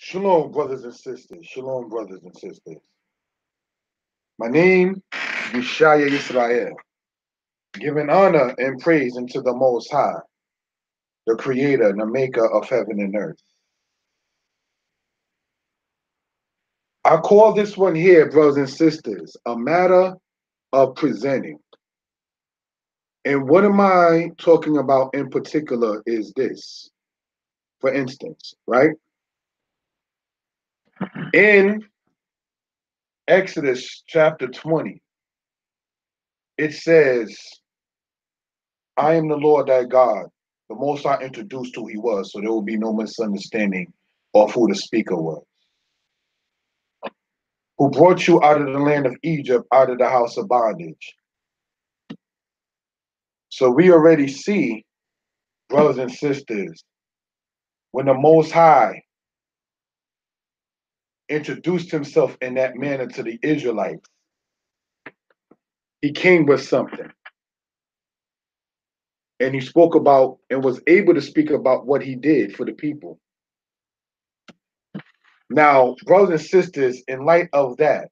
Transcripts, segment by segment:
Shalom, brothers and sisters. Shalom, brothers and sisters. My name is Yeshaya Yisrael, giving honor and praise unto the Most High, the Creator and the Maker of heaven and earth. I call this one here, brothers and sisters, a matter of presenting. And what am I talking about in particular is this. For instance, right? In Exodus chapter 20, it says, I am the Lord thy God. The Most High introduced who he was, so there will be no misunderstanding of who the speaker was. Who brought you out of the land of Egypt, out of the house of bondage. So we already see, brothers and sisters, when the Most High introduced himself in that manner to the Israelites, he came with something. And he spoke about and was able to speak about what he did for the people. Now, brothers and sisters, in light of that,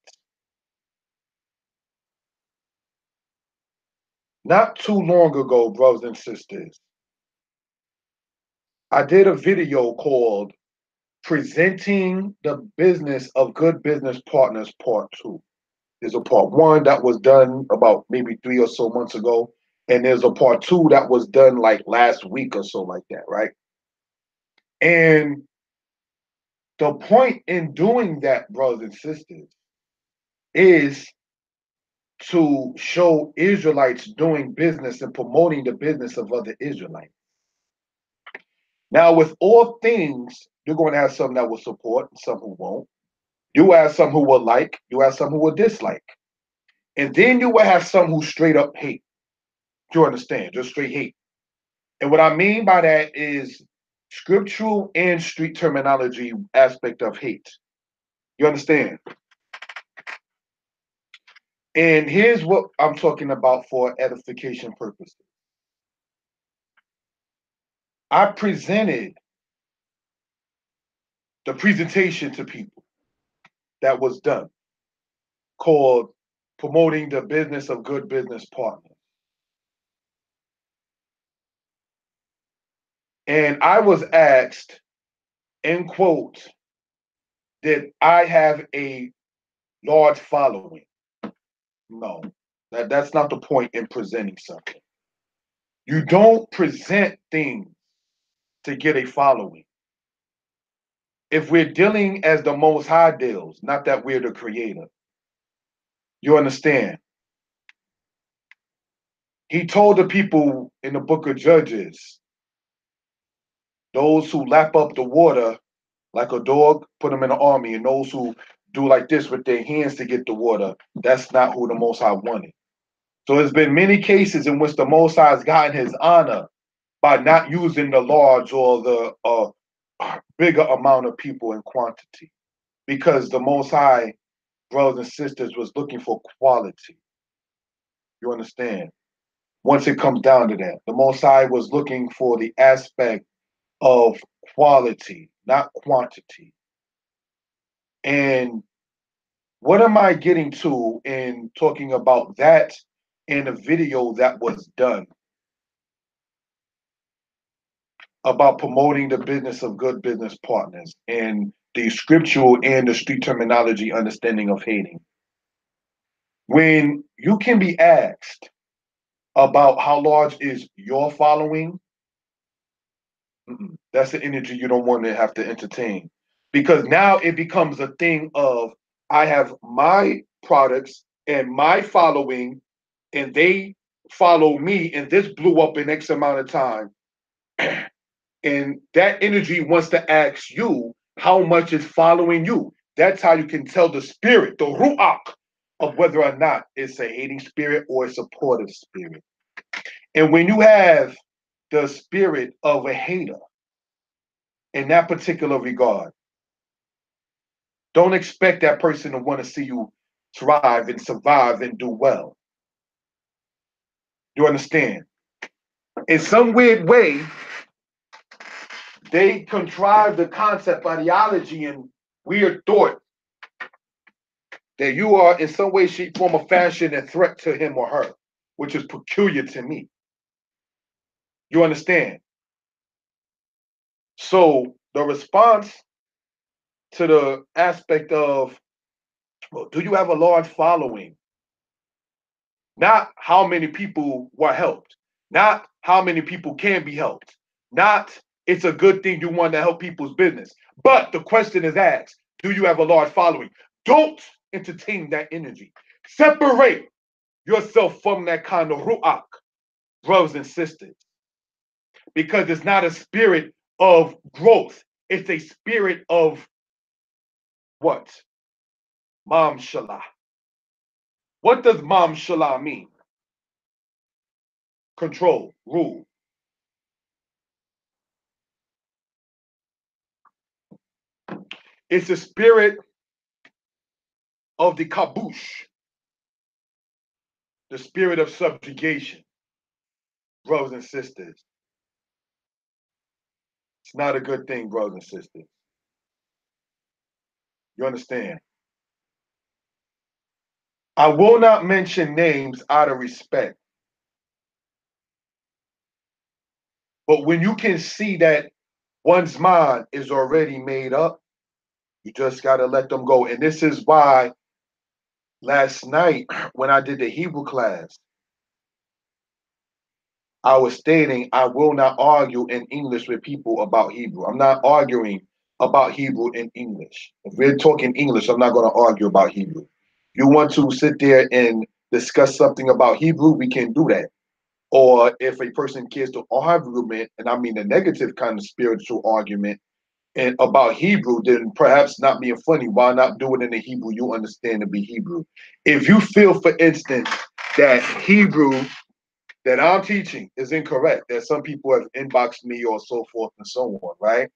not too long ago, brothers and sisters, I did a video called Presenting the Business of Good Business Partners Part 2. There's a Part 1 that was done about maybe 3 or so months ago, and there's a Part 2 that was done like last week or so like that, right? And the point in doing that, brothers and sisters, is to show Israelites doing business and promoting the business of other Israelites. Now, with all things, you're going to have some that will support and some who won't. You have some who will like, you have some who will dislike. And then you will have some who straight up hate. Do you understand? Just straight hate. And what I mean by that is scriptural and street terminology aspect of hate. You understand? And here's what I'm talking about for edification purposes. I presented the presentation to people that was done called Promoting the Business of Good Business Partners. And I was asked, in quotes, did I have a large following? No, that's not the point in presenting something. You don't present things to get a following. If we're dealing as the Most High deals, not that we're the creator, you understand? He told the people in the book of Judges, those who lap up the water like a dog, put them in the army, and those who do like this with their hands to get the water, that's not who the Most High wanted. So there's been many cases in which the Most High has gotten his honor by not using the large or the bigger amount of people in quantity, because the Most High, brothers and sisters, was looking for quality. You understand? Once it comes down to that, the Most High was looking for the aspect of quality, not quantity. And what am I getting to in talking about that in a video that was done about promoting the business of good business partners and the scriptural and the street terminology understanding of hating? When you can be asked about how large is your following, that's the energy you don't want to have to entertain. Because now it becomes a thing of, I have my products and my following, and they follow me, and this blew up in X amount of time. And that energy wants to ask you how much is following you. That's how you can tell the spirit, the ruach, of whether or not it's a hating spirit or a supportive spirit. And when you have the spirit of a hater in that particular regard, don't expect that person to want to see you thrive and survive and do well. You understand? In some weird way, They contrive the concept, ideology, and weird thought that you are in some way, shape, form, or fashion a threat to him or her, which is peculiar to me. You understand? So the response to the aspect of, well, do you have a large following? Not how many people were helped, not how many people can be helped, not it's a good thing you want to help people's business. But the question is asked, do you have a large following? Don't entertain that energy. Separate yourself from that kind of ruach, brothers and sisters, because it's not a spirit of growth. It's a spirit of what? Mam Shalah. What does Mam Shalah mean? Control, rule. It's a spirit of the kabush, the spirit of subjugation, brothers and sisters. It's not a good thing, brothers and sisters. You understand? I will not mention names out of respect, but when you can see that one's mind is already made up, you just got to let them go. And this is why last night when I did the Hebrew class, I was stating I will not argue in English with people about Hebrew. I'm not arguing about Hebrew in English. If we're talking English, I'm not going to argue about Hebrew. You want to sit there and discuss something about Hebrew, we can do that. Or if a person cares to argument, and I mean the negative kind of spiritual argument, and about Hebrew, then perhaps not being funny, why not do it in the Hebrew you understand to be Hebrew? If you feel, for instance, that Hebrew that I'm teaching is incorrect, that some people have inboxed me or so forth and so on, right?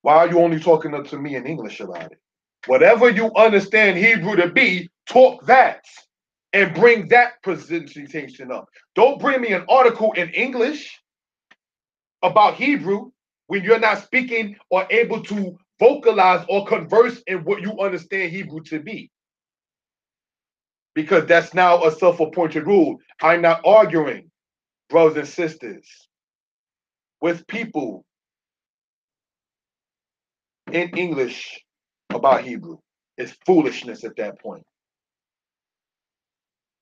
Why are you only talking to me in English about it? Whatever you understand Hebrew to be, talk that and bring that presentation up. Don't bring me an article in English about Hebrew when you're not speaking or able to vocalize or converse in what you understand Hebrew to be. Because that's now a self-appointed rule. I'm not arguing, brothers and sisters, with people in English about Hebrew. It's foolishness at that point.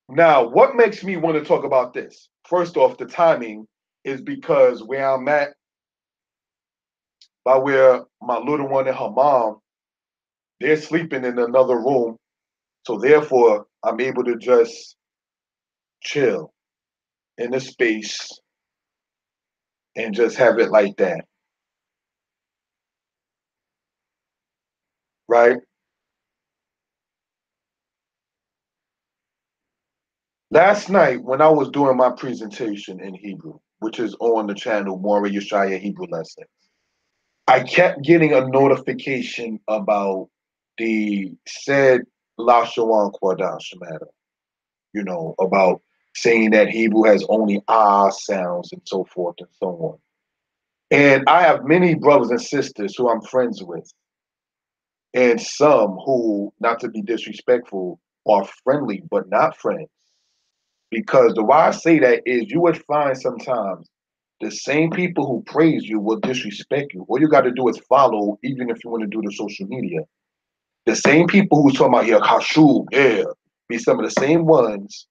Now, what makes me want to talk about this? First off, the timing is because where I'm at, by where my little one and her mom, they're sleeping in another room. So therefore, I'm able to just chill in the space and just have it like that, right? Last night, when I was doing my presentation in Hebrew, which is on the channel More Yeshaya Hebrew Lessons, I kept getting a notification about the said Lashawan Kwadash matter, about saying that Hebrew has only ah sounds and so forth and so on. And I have many brothers and sisters who I'm friends with, and some who, not to be disrespectful, are friendly but not friends. Because the why I say that is you would find sometimes the same people who praise you will disrespect you. All you got to do is follow, even if you want to do the social media. The same people who's talking about, yeah, Kashub, yeah, be some of the same ones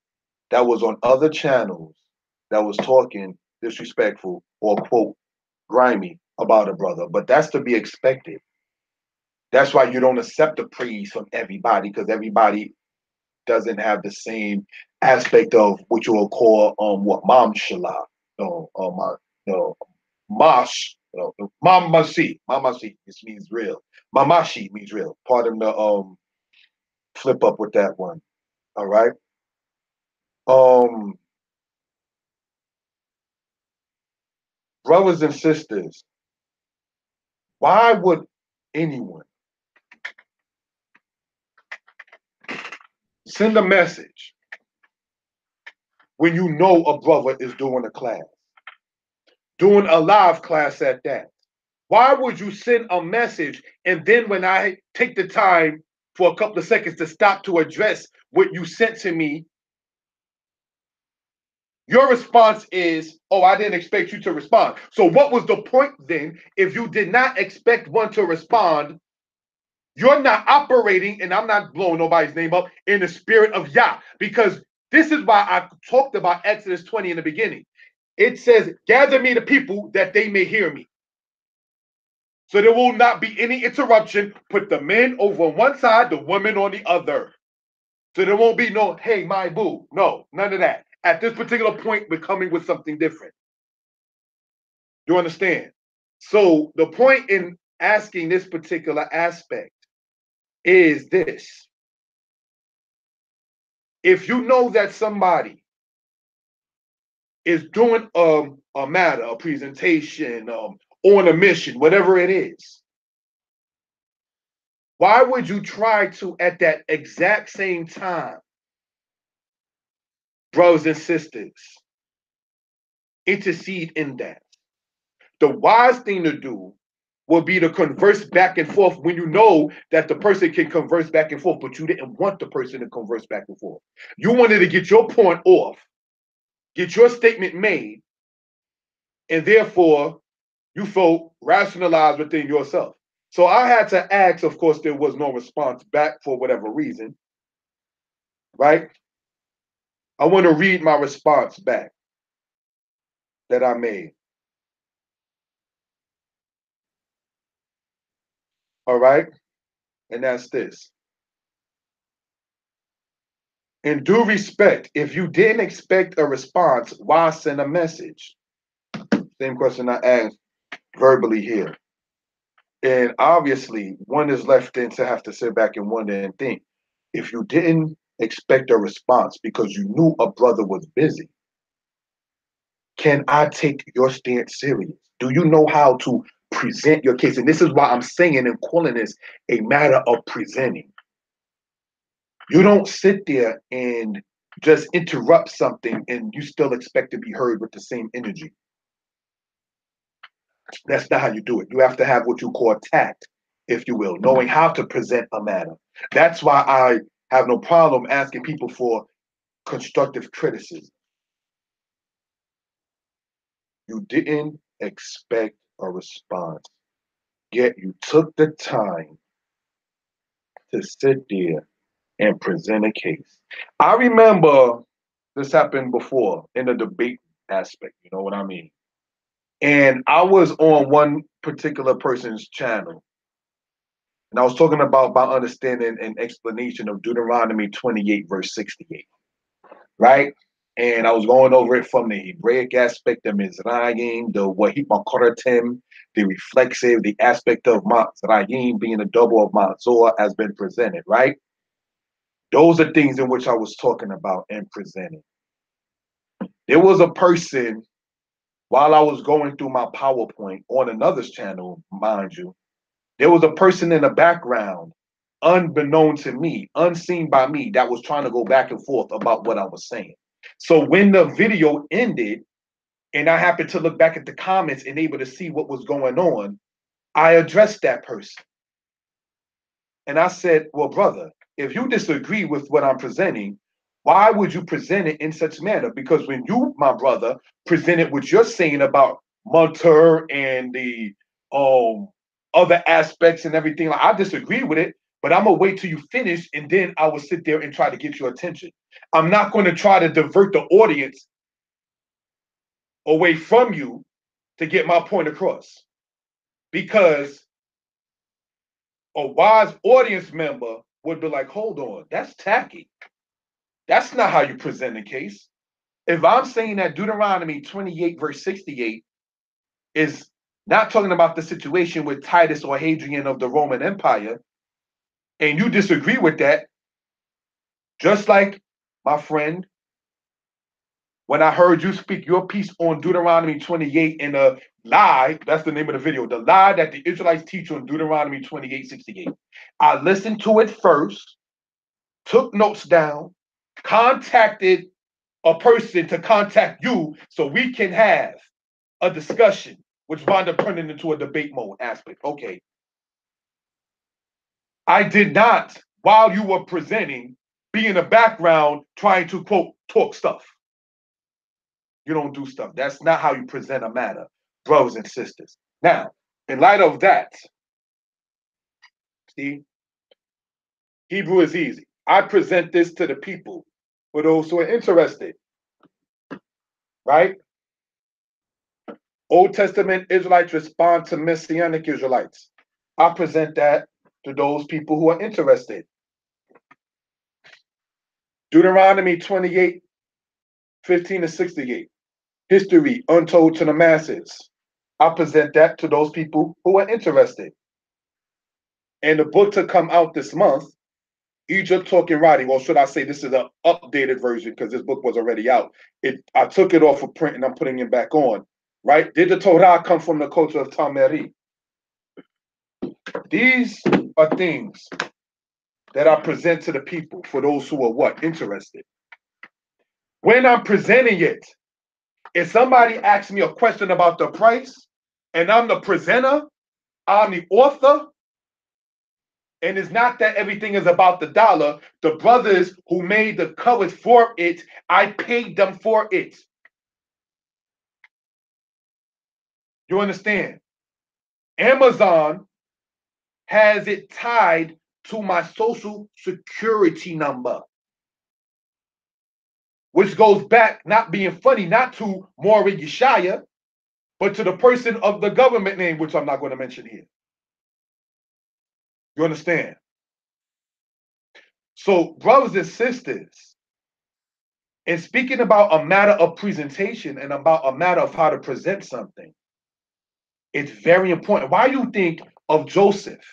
that was on other channels that was talking disrespectful or quote grimy about a brother. But that's to be expected. That's why you don't accept the praise from everybody, because everybody doesn't have the same aspect of what you will call what Mam Shalah, no, Mash, Mamasi. This means real. Mamashi means real. Pardon the flip up with that one. All right. Um, brothers and sisters, why would anyone send a message when you know a brother is doing a class? doing a live class at that. Why would you send a message and then when I take the time for a couple of seconds to stop to address what you sent to me, your response is, oh, I didn't expect you to respond. So what was the point then if you did not expect one to respond? You're not operating, and I'm not blowing nobody's name up, in the spirit of Yah, because this is why I talked about Exodus 20 in the beginning. It says, gather me the people that they may hear me. So there will not be any interruption. Put the men over on one side, the women on the other. So there won't be no, hey, my boo. No, none of that. At this particular point, we're coming with something different. You understand? So the point in asking this particular aspect is this. If you know that somebody is doing a matter, a presentation, on a mission, whatever it is, why would you try to, at that exact same time, brothers and sisters, intercede in that? The wise thing to do will be to converse back and forth when you know that the person can converse back and forth, but you didn't want the person to converse back and forth. You wanted to get your point off, get your statement made, and therefore you felt rationalized within yourself. So I had to ask, of course, there was no response back for whatever reason, right? I want to read my response back that I made. All right? And that's this. In due respect, if you didn't expect a response, why send a message? Same question I asked verbally here. And obviously, one is left in to have to sit back and wonder and think. If you didn't expect a response because you knew a brother was busy, can I take your stance serious? Do you know how to present your case? And this is why I'm saying and calling this a matter of presenting. You don't sit there and just interrupt something and you still expect to be heard with the same energy. That's not how you do it. You have to have what you call tact, if you will, knowing how to present a matter. That's why I have no problem asking people for constructive criticism. You didn't expect a response, yet you took the time to sit there and present a case. I remember this happened before in the debate aspect, you know what I mean? And I was on one particular person's channel, and I was talking about my understanding and explanation of Deuteronomy 28, verse 68, right? And I was going over it from the Hebraic aspect of Mizrayim, the Wahid Makoratim, the reflexive, the aspect of Mizrayim being a double of Mazor has been presented, right? Those are things in which I was talking about and presenting. There was a person, while I was going through my PowerPoint on another's channel, mind you, there was a person in the background, unbeknown to me, unseen by me, that was trying to go back and forth about what I was saying. So when the video ended and I happened to look back at the comments and able to see what was going on, I addressed that person. And I said, well, brother, if you disagree with what I'm presenting, why would you present it in such manner? Because when you, my brother, presented what you're saying about Munter and the other aspects and everything, like, I disagree with it, but I'm gonna wait till you finish and then I will sit there and try to get your attention. I'm not going to try to divert the audience away from you to get my point across, because a wise audience member would be like, hold on, that's tacky. That's not how you present a case. If I'm saying that Deuteronomy 28, verse 68 is not talking about the situation with Titus or Hadrian of the Roman Empire, and you disagree with that, just like my friend, when I heard you speak your piece on Deuteronomy 28 in a lie, that's the name of the video, the lie that the Israelites teach on Deuteronomy 28, 68. I listened to it first, took notes down, contacted a person to contact you so we can have a discussion, which wound up turning into a debate mode aspect. Okay. I did not, while you were presenting, be in the background trying to, quote, talk stuff. You don't do stuff. That's not how you present a matter, brothers and sisters. Now, in light of that, see, Hebrew is easy. I present this to the people for those who are interested, right? Old Testament Israelites respond to Messianic Israelites. I present that to those people who are interested. Deuteronomy 28, 15 to 68. History untold to the masses. I present that to those people who are interested. And the book to come out this month, Egypt Talking Writing, or should I say this is an updated version because this book was already out. I took it off of print and I'm putting it back on, right? Did the Torah come from the culture of Tameri? These are things that I present to the people for those who are what? Interested. When I'm presenting it, if somebody asks me a question about the price and I'm the presenter, I'm the author, and it's not that everything is about the dollar. The brothers who made the covers for it, I paid them for it. You understand? Amazon has it tied to my social security number, which goes back, not being funny, not to Maury Yeshaya, but to the person of the government name, which I'm not going to mention here. You understand? So, brothers and sisters, in speaking about a matter of presentation and about a matter of how to present something, it's very important. Why do you think of Joseph?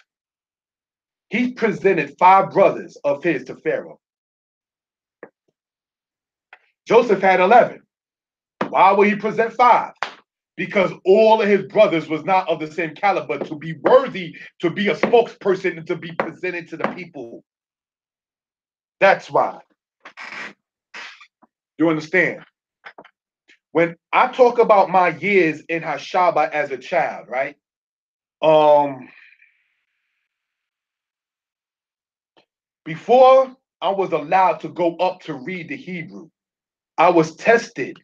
He presented 5 brothers of his to Pharaoh. Joseph had 11. Why would he present 5? Because all of his brothers was not of the same caliber to be worthy to be a spokesperson and to be presented to the people. That's why. You understand? When I talk about my years in Hashaba as a child, right? Before I was allowed to go up to read the Hebrew, I was tested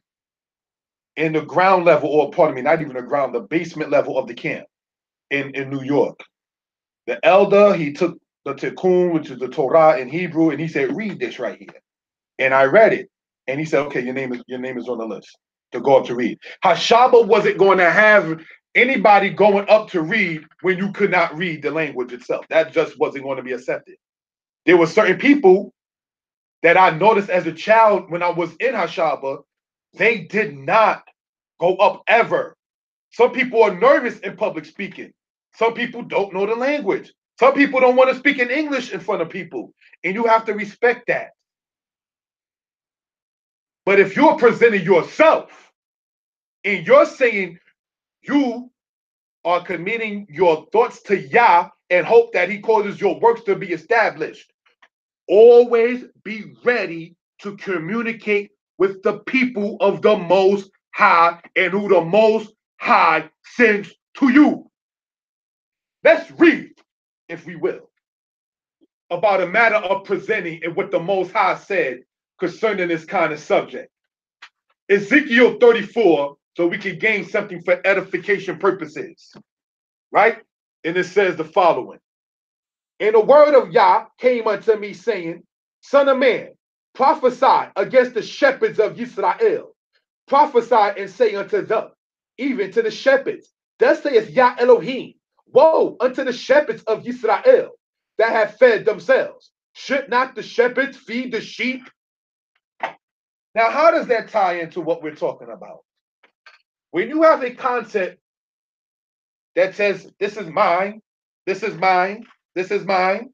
in the ground level, or pardon me, not even the ground, the basement level of the camp in New York. The elder, he took the Tikkun, which is the Torah in Hebrew, and he said, read this right here. And I read it. And he said, okay, your name is on the list to go up to read. Hashaba wasn't going to have anybody going up to read when you could not read the language itself. That just wasn't going to be accepted. There were certain people that I noticed as a child when I was in Hashaba, they did not go up ever. Some people are nervous in public speaking. Some people don't know the language. Some people don't want to speak in English in front of people. And you have to respect that. But if you're presenting yourself and you're saying you are committing your thoughts to Yah and hope that he causes your works to be established, always be ready to communicate with the people of the Most High and who the Most High sends to you. Let's read, if we will, about a matter of presenting and what the Most High said concerning this kind of subject. Ezekiel 34, so we can gain something for edification purposes, right? And it says the following. And the word of Yah came unto me, saying, Son of man, prophesy against the shepherds of Israel. Prophesy and say unto them, even to the shepherds, thus saith Yah Elohim, woe unto the shepherds of Israel that have fed themselves. Should not the shepherds feed the sheep? Now, how does that tie into what we're talking about? When you have a concept that says, this is mine, this is mine, this is mine,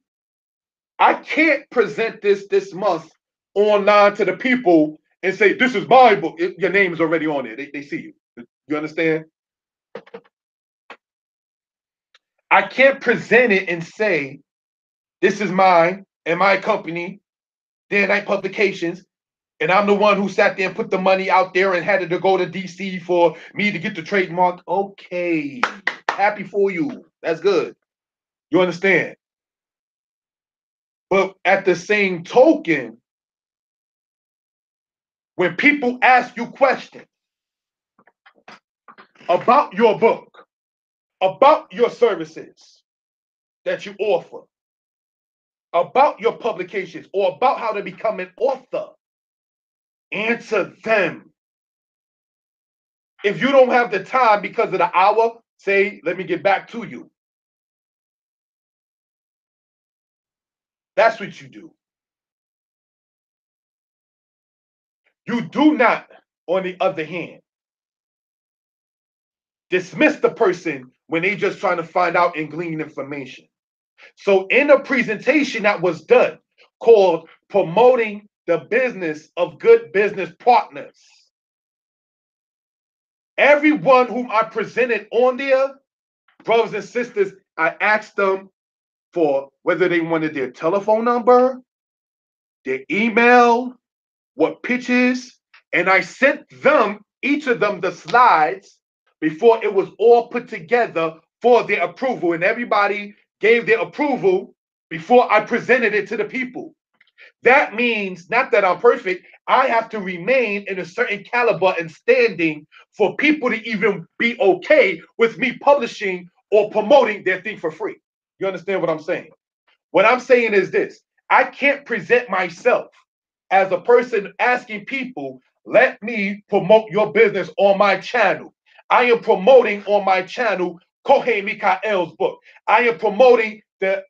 I can't present this month online to the people and say, this is my book. Your name is already on it. They see you. You understand? I can't present it and say, this is mine and my company, Day and Night Publications, And I'm the one who sat there and put the money out there and had to go to DC for me to get the trademark. Okay, happy for you. That's good. You understand? But at the same token, when people ask you questions about your book, about your services that you offer, about your publications, or about how to become an author, answer them. If you don't have the time because of the hour, say, let me get back to you. That's what you do. You do not, on the other hand, dismiss the person when they just trying to find out and glean information. So in a presentation that was done called Promoting the Business of Good Business Partners, everyone whom I presented on there, brothers and sisters, I asked them for whether they wanted their telephone number, their email, what pitches, and I sent them, each of them, the slides before it was all put together for their approval. And everybody gave their approval before I presented it to the people. That means not that I'm perfect. I have to remain in a certain caliber and standing for people to even be okay with me publishing or promoting their thing for free. You understand what I'm saying? What I'm saying is this: I can't present myself as a person asking people, let me promote your business on my channel. I am promoting on my channel Kohen Mikael's book. I am promoting the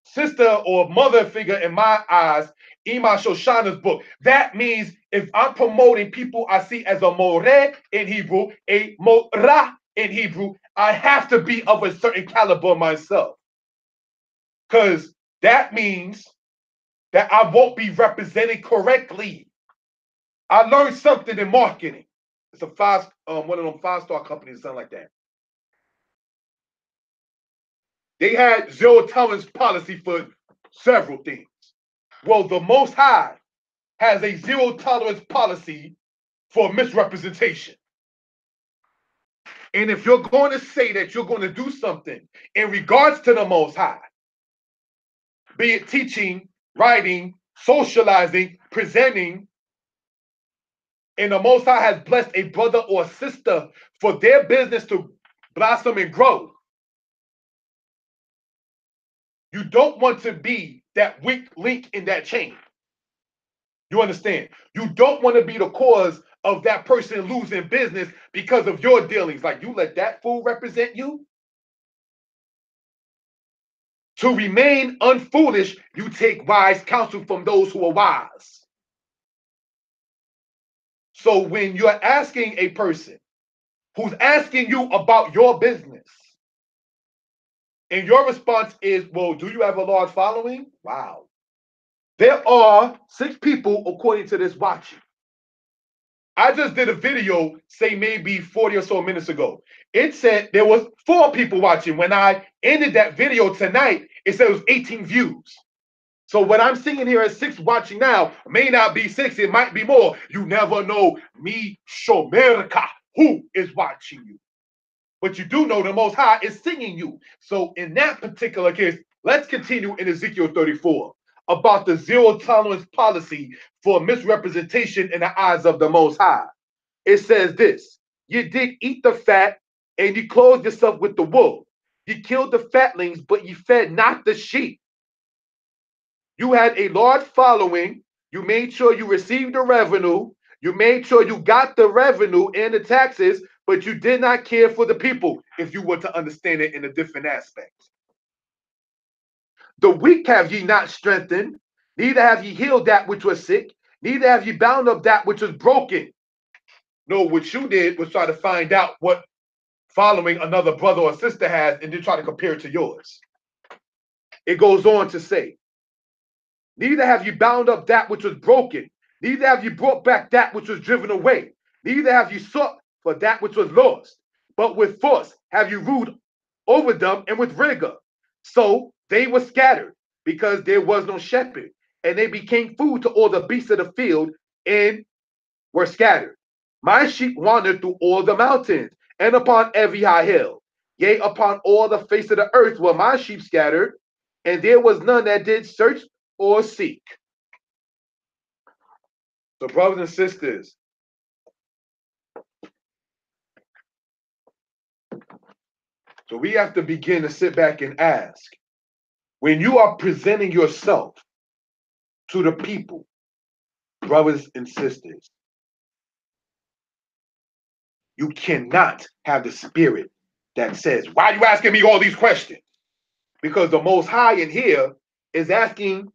sister or mother figure in my eyes, Ima Shoshana's book. That means if I'm promoting people I see as a more in Hebrew, a morah in Hebrew, I have to be of a certain caliber myself. Because that means that I won't be represented correctly. I learned something in marketing. It's a one of them 5-star companies, something like that. They had zero tolerance policy for several things. Well, the Most High has a zero tolerance policy for misrepresentation. And if you're going to say that you're going to do something in regards to the Most High, be it teaching, writing, socializing, presenting, and the Most High has blessed a brother or sister for their business to blossom and grow, you don't want to be that weak link in that chain. You understand? You don't want to be the cause of that person losing business because of your dealings. Like, you let that fool represent you? To remain unfoolish, you take wise counsel from those who are wise. So when you're asking a person who's asking you about your business, and your response is, well, do you have a large following? Wow. There are 6 people, according to this, watching. I just did a video, say maybe 40 or so minutes ago. It said there was 4 people watching. When I ended that video tonight, it said it was 18 views. So what I'm seeing here is 6 watching now. May not be 6, it might be more. You never know. Me Shomerka, who is watching you. But you do know the Most High is singing you. So in that particular case, let's continue in Ezekiel 34 about the zero tolerance policy for misrepresentation in the eyes of the Most High. It says this: you did eat the fat and you clothed yourself with the wool. You killed the fatlings, but you fed not the sheep. You had a large following. You made sure you received the revenue. You made sure you got the revenue and the taxes, but you did not care for the people, if you were to understand it in a different aspect. The weak have ye not strengthened, neither have ye healed that which was sick, neither have ye bound up that which was broken. No, what you did was try to find out what following another brother or sister has and then try to compare it to yours. It goes on to say, neither have you bound up that which was broken, neither have you brought back that which was driven away, neither have you sought for that which was lost, but with force have you ruled over them and with rigor. So they were scattered because there was no shepherd, and they became food to all the beasts of the field, and were scattered. My sheep wandered through all the mountains and upon every high hill. Yea, upon all the face of the earth were my sheep scattered, and there was none that did search or seek. So, brothers and sisters, so we have to begin to sit back and ask, when you are presenting yourself to the people, brothers and sisters, you cannot have the spirit that says, why are you asking me all these questions? Because the Most High in here is asking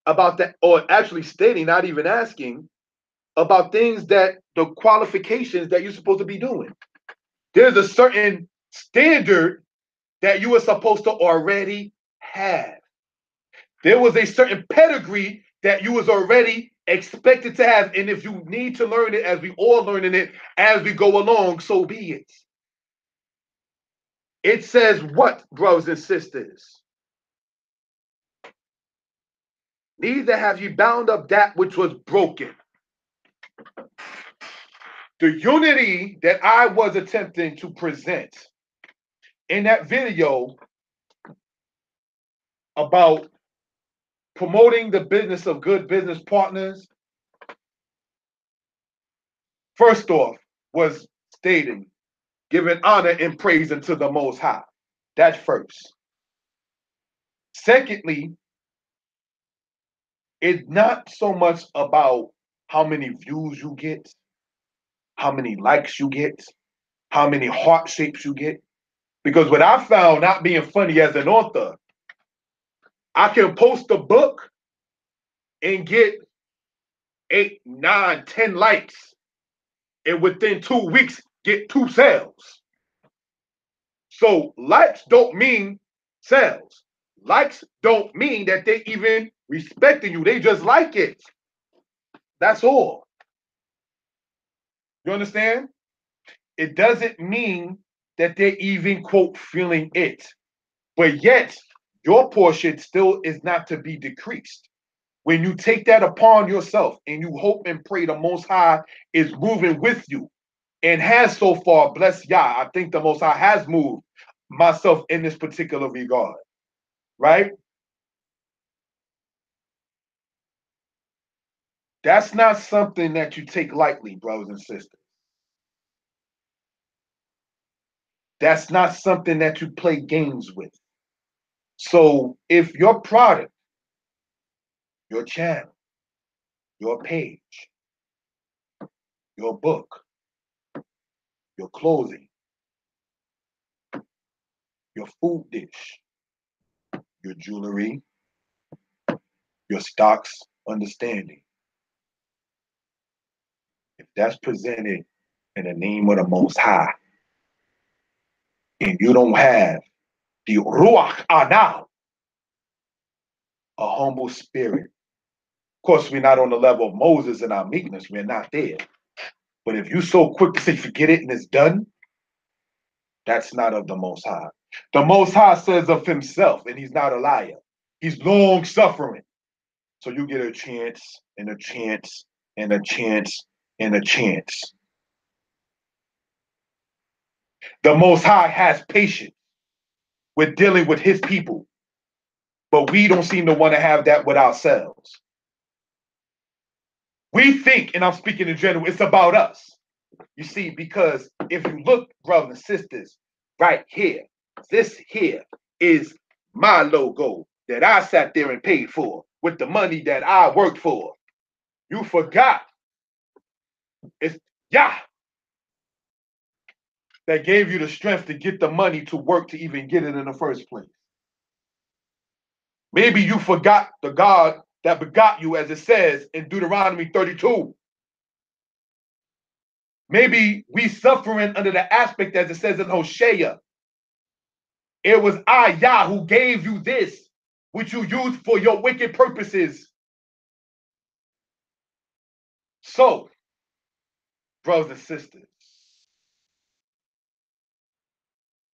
about that, or actually stating, not even asking, about things that the qualifications that you're supposed to be doing. There's a certain standard that you were supposed to already have. There was a certain pedigree that you was already expected to have. And if you need to learn it, as we all learning it as we go along, so be it. It says what, brothers and sisters? Neither have you bound up that which was broken. The unity that I was attempting to present in that video about promoting the business of good business partners, first off, was stating, giving honor and praise unto the Most High. That's first. Secondly, it's not so much about how many views you get, how many likes you get, how many heart shapes you get. Because what I found, not being funny as an author, I can post a book and get 8, 9, 10 likes, and within 2 weeks get 2 sales. So likes don't mean sales. Likes don't mean that they even respecting you. They just like it. That's all. You understand? It doesn't mean that they're even, quote, feeling it. But yet, your portion still is not to be decreased. When you take that upon yourself and you hope and pray the Most High is moving with you and has so far, bless Yah, I think the Most High has moved myself in this particular regard, right? That's not something that you take lightly, brothers and sisters. That's not something that you play games with. So if your product, your channel, your page, your book, your clothing, your food dish, your jewelry, your stocks, understanding, if that's presented in the name of the Most High, and you don't have the Ruach Anah, a humble spirit. Of course, we're not on the level of Moses in our meekness. We're not there. But if you're so quick to say, forget it and it's done, that's not of the Most High. The Most High says of himself, and he's not a liar, he's long suffering. So you get a chance and a chance and a chance and a chance. The Most High has patience with dealing with his people, but we don't seem to want to have that with ourselves. We think, and I'm speaking in general, it's about us. You see, because if you look, brothers and sisters, right here, this here is my logo that I sat there and paid for with the money that I worked for. You forgot. It's Yah that gave you the strength to get the money to work to even get it in the first place. Maybe you forgot the God that begot you, as it says in Deuteronomy 32. Maybe we suffering under the aspect, as it says in Hosea. It was I, Yah, who gave you this, which you used for your wicked purposes. So, brothers and sisters,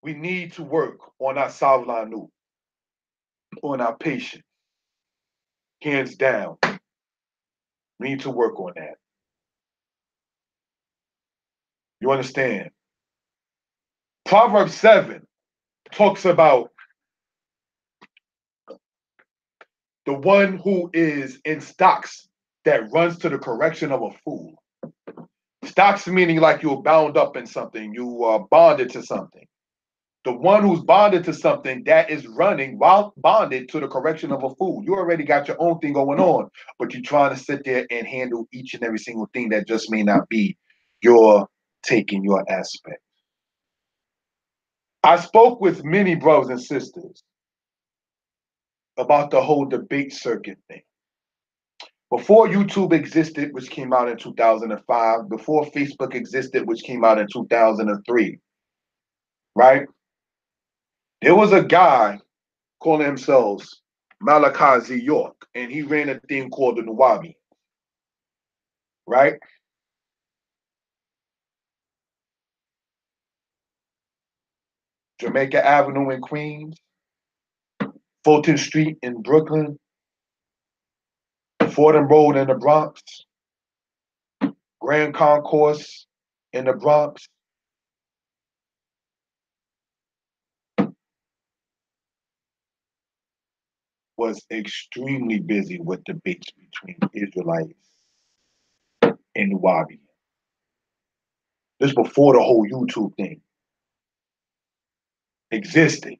we need to work on our Savlanu, on our patience. Hands down. We need to work on that. You understand? Proverbs 7 talks about the one who is in stocks that runs to the correction of a fool. Stocks meaning like you're bound up in something, you are bonded to something. The one who's bonded to something that is running while bonded to the correction of a fool. You already got your own thing going on, but you're trying to sit there and handle each and every single thing that just may not be your taking your aspect. I spoke with many brothers and sisters about the whole debate circuit thing. Before YouTube existed, which came out in 2005, before Facebook existed, which came out in 2003, right? There was a guy calling himself Malachi Z. York, and he ran a thing called the Nawabi, right? Jamaica Avenue in Queens, Fulton Street in Brooklyn, Fordham Road in the Bronx, Grand Concourse in the Bronx. Was extremely busy with debates between Israelites and Nawabi. This before the whole YouTube thing existed.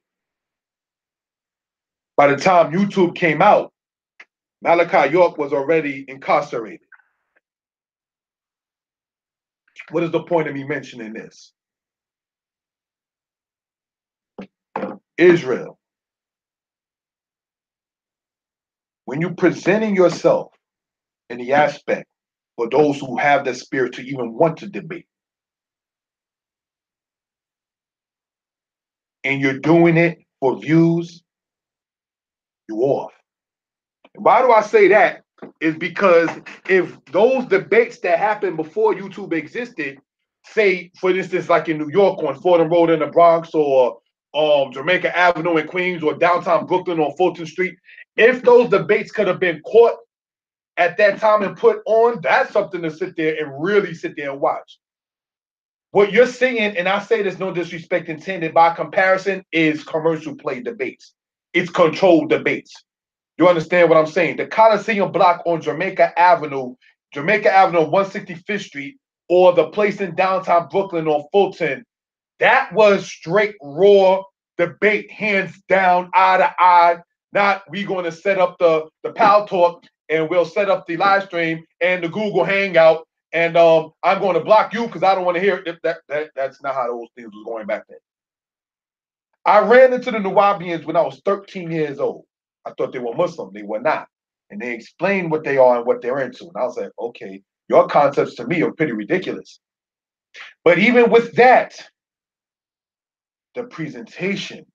By the time YouTube came out, Malachi York was already incarcerated. What is the point of me mentioning this? Israel, when you're presenting yourself in the aspect for those who have the spirit to even want to debate, and you're doing it for views, you're off. Why do I say that? Is because if those debates that happened before YouTube existed, say for instance, like in New York on Fordham Road in the Bronx, or Jamaica Avenue in Queens, or downtown Brooklyn on Fulton Street, if those debates could have been caught at that time and put on, that's something to sit there and really sit there and watch. What you're seeing, and I say this no disrespect intended, by comparison, is commercial play debates. It's controlled debates. You understand what I'm saying? The Coliseum block on Jamaica Avenue 165th Street, or the place in downtown Brooklyn on Fulton, that was straight raw debate, hands down, eye to eye. Not we going to set up the Pal Talk and we'll set up the live stream and the Google Hangout, and I'm going to block you because I don't want to hear it. That's not how those things was going back then. I ran into the Nawabians when I was 13 years old. I thought they were Muslim. They were not. And they explained what they are and what they're into. And I was like, okay, your concepts to me are pretty ridiculous. But even with that, the presentation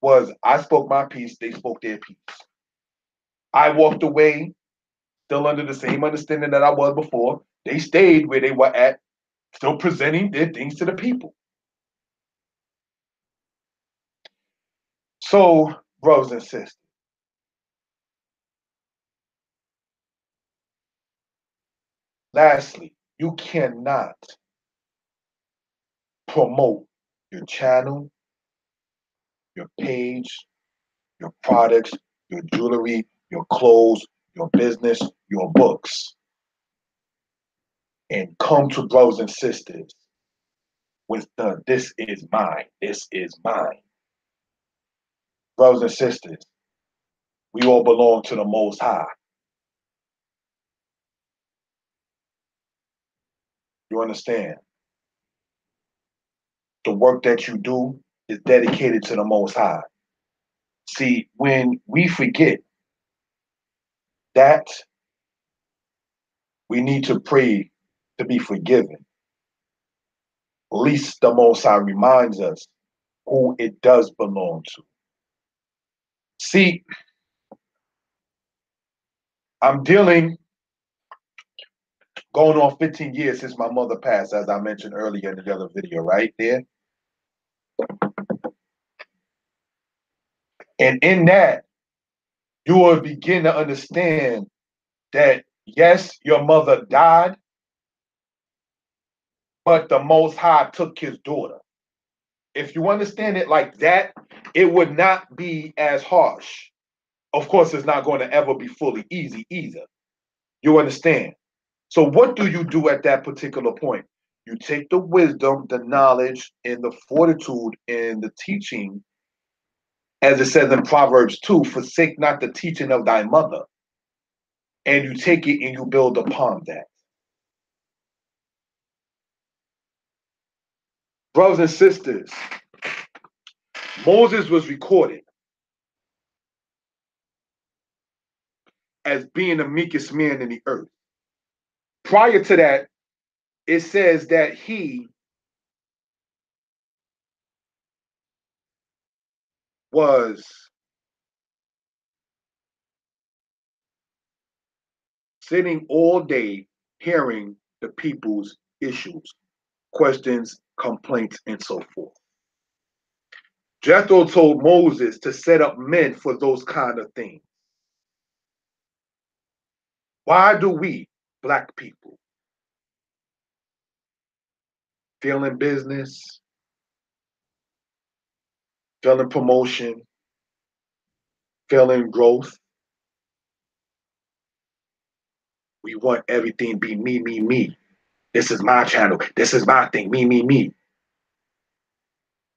was, I spoke my piece, they spoke their piece. I walked away still under the same understanding that I was before. They stayed where they were at, still presenting their things to the people. So, brothers and sisters, lastly, you cannot promote your channel, your page, your products, your jewelry, your clothes, your business, your books, and come to brothers and sisters with the this is mine, this is mine. Brothers and sisters, we all belong to the Most High. You understand? The work that you do is dedicated to the Most High. See, when we forget that, we need to pray to be forgiven. At least the Most High reminds us who it does belong to. See, I'm dealing, going on 15 years since my mother passed, as I mentioned earlier in the other video, right there. And in that, you will begin to understand that, yes, your mother died, but the Most High took his daughter. If you understand it like that, it would not be as harsh. Of course, it's not going to ever be fully easy either. You understand? So, what do you do at that particular point? You take the wisdom, the knowledge, and the fortitude and the teaching, as it says in Proverbs 2, forsake not the teaching of thy mother. And you take it and you build upon that. Brothers and sisters, Moses was recorded as being the meekest man in the earth. Prior to that, it says that he was sitting all day hearing the people's issues, questions, complaints, and so forth. Jethro told Moses to set up men for those kind of things. Why do we, black people, feeling business, feeling promotion, feeling growth, we want everything be me, me, me. This is my channel. This is my thing. Me, me, me.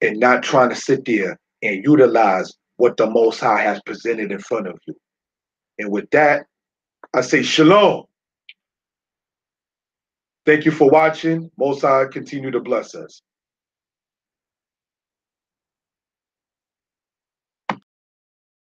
And not trying to sit there and utilize what the Most High has presented in front of you. And with that, I say shalom. Thank you for watching. Most High continue to bless us.